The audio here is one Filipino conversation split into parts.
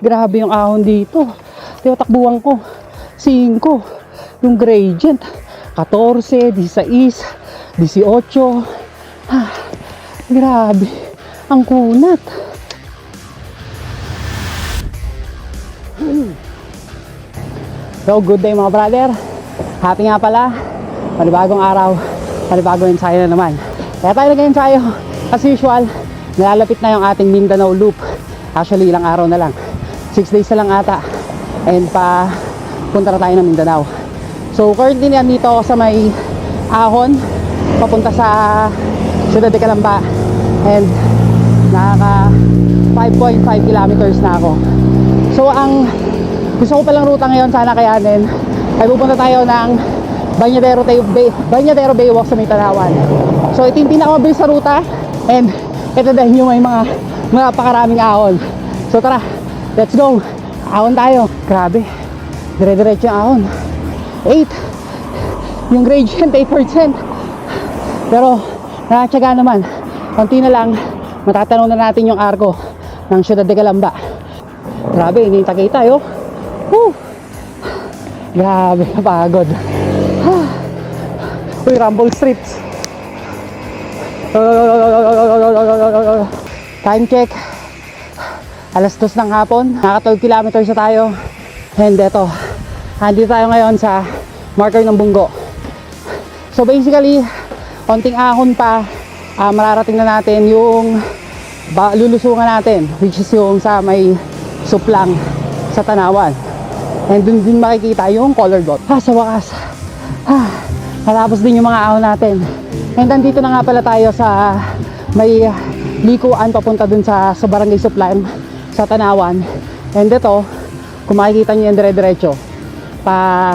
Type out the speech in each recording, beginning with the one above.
Grabe yung ahon dito. Pero takbuhan ko 5 yung gradient, 14, 16, 18. Grabe ang kunat. So good day mga brother. Happy nga pala, panibagong araw, panibagong ensayo na naman. Kaya tayo nag-ensayo as usual. Nalalapit na yung ating Mindanao loop. Actually ilang araw na lang, 6 days na lang ata, and punta na tayo ng Mindanao. So currently nandito ako sa may ahon papunta sa Ciudad de Calamba, and nakaka 5.5 kilometers na ako. So ang gusto ko palang ruta ngayon, sana kayanin, ay pupunta tayo ng Bañadero Baywalk sa may Tanawan. So ito yung pinakamabilis sa ruta, and ito dahil yung may mga napakaraming ahon. So tara, let's go. Ahon tayo. Grabe, dire-diretso yung ahon. 8 yung gradient, 8%. Pero nakatsaga naman, konti na lang matatanaw na natin yung arko ng Ciudad de Calamba. Grabe, hindi Tagay tayo. Grabe, napagod. Uy, rumble strips. Time check, alas 2 ng hapon. Naka 12 kilometers na tayo. And eto, andito tayo ngayon sa marker ng Bunggo. So basically, konting ahon pa, mararating na natin yung lulusungan natin, which is yung sa may suplang sa Tanawan. And dun din makikita yung colored dot. Sa wakas, natapos din yung mga ahon natin. And nandito na nga pala tayo sa may likuan papunta dun sa Barangay Suplam sa Tanawan. And ito, kung makikita nyo yung dire-diretso pa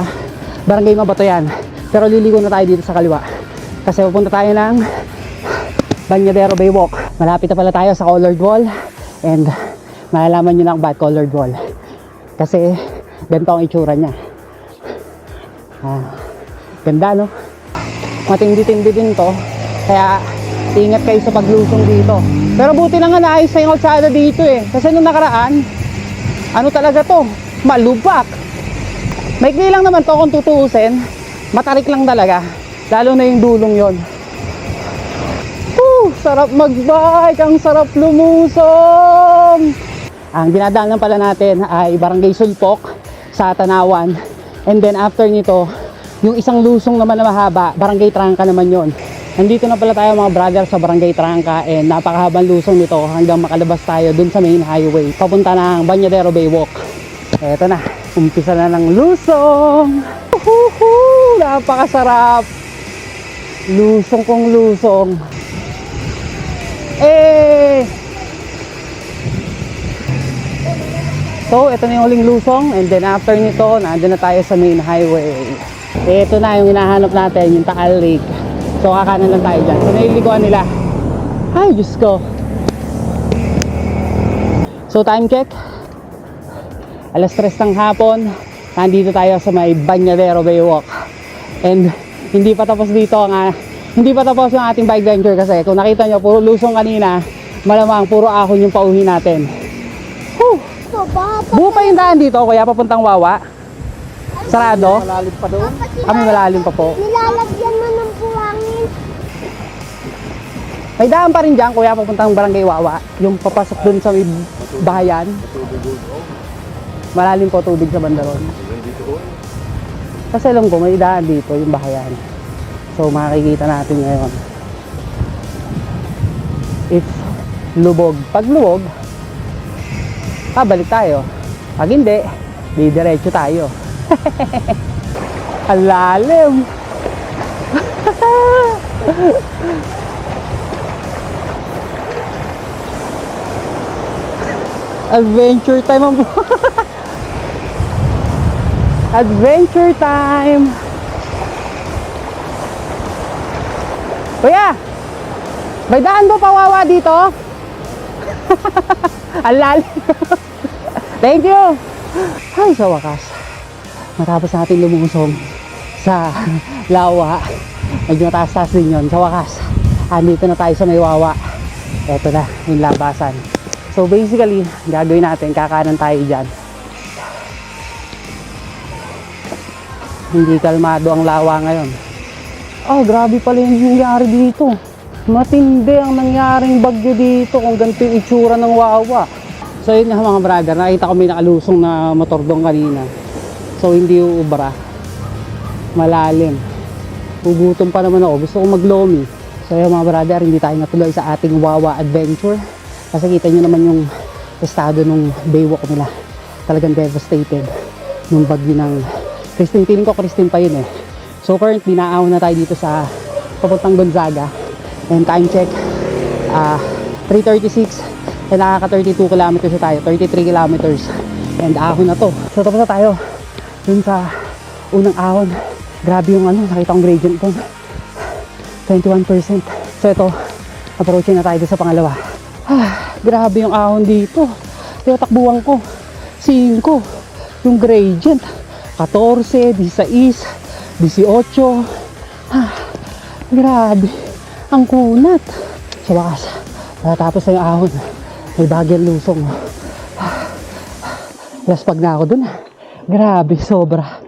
Barangay Mabato yan. Pero liliko na tayo dito sa kaliwa kasi pupunta tayo ng Bañadero Baywalk. Malapit na pala tayo sa colored wall, and malalaman nyo lang bakit colored wall kasi ganito ang itsura nya. Ganda, no? Matindi-tindi din to, kaya ingat kayo sa paglusong dito. Pero buti na nga naayos na yung kalsada dito kasi nung nakaraan, ano talaga to, malubak. Maikli lang naman to kung tutuusin, matarik lang talaga, lalo na yung dulong yon. Sarap magbike, ang sarap lumusong. Ang dinadaanan pala natin ay Barangay Sulpok sa Tanawan, and then after nito yung isang lusong naman na mahaba, Barangay Trangka naman yon. Nandito na pala tayo mga brother sa Barangay Trangka, and napakahabang lusong nito hanggang makalabas tayo dun sa main highway papunta ng Bañadero Baywalk. Eto na, umpisa na ng lusong. Napakasarap, lusong kong lusong. So ito na yung huling lusong, and then after nito nandun na tayo sa main highway. Ito na yung hinahanap natin, yung Taal Lake. So kakanan lang tayo dyan. So nailikuan nila. Ay Diyos ko. So time check, alas 3 ng hapon. Nandito tayo sa may Bañadero Baywalk, and hindi pa tapos dito hindi pa tapos yung ating bike venture kasi kung nakita nyo, puro lusong kanina, malamang puro ahon yung pauwi natin. Buo pa yung daan dito, kaya papuntang Wawa. Sarado? Malalim pa doon? May malalim pa po. Nilalagyan mo ng buhangin. May daan pa rin dyan, kuya, papuntang Barangay Wawa. Yung papasok dun sa may bahayan. Malalim po tubig sa bandaron. Kasi alam ko, may daan dito, yung bahayan. So makikita natin ngayon if lubog. Pag lubog, balik tayo. Pag hindi, didiretso tayo. Ang lalim. Adventure time ang adventure time. Kuya, may daan mo pa Wawa dito? Ang lalim. Thank you. Ay, sa wakas, matapos natin lumusong sa Lawa, medyo mataas-taas din yun. Sa wakas, andito na tayo sa may Wawa. Eto na yung labasan. So basically, gagawin natin, kakanan tayo dyan. Hindi kalmado ang lawa ngayon. Oh, grabe pala yung nangyari dito. Matindi ang nangyaring bagyo dito kung ganito yung itsura ng Wawa. So yun nga mga brother, nakita ko may nakalusong na motor doon kanina. So hindi uubra. Malalim. Ugutom pa naman ako. Gusto kong maglomi. So yun mga brother, hindi tayo natuloy sa ating Wawa adventure. Kasi kita nyo naman yung estado ng baywalk nila. Talagang devastated. Nung bagyo ng Christine. Feeling ko Christine pa yun eh. So currently, naahon na tayo dito sa papuntang Gonzaga. And time check, 3:36. And nakaka 32 kilometers na tayo. 33 kilometers. And ahon na to. So tapos na tayo. Dun sa unang ahon. Grabe yung nakita kong gradient doon. 21%. So ito, approaching na tayo sa pangalawa. Grabe yung ahon dito. Tinatakbuhan ko 5 yung gradient 14, 16, 18. Grabe ang kunat. Sa wakas natapos na yung ahon. May bagyang lusong. Laspag na ako dun. Grabe, sobra.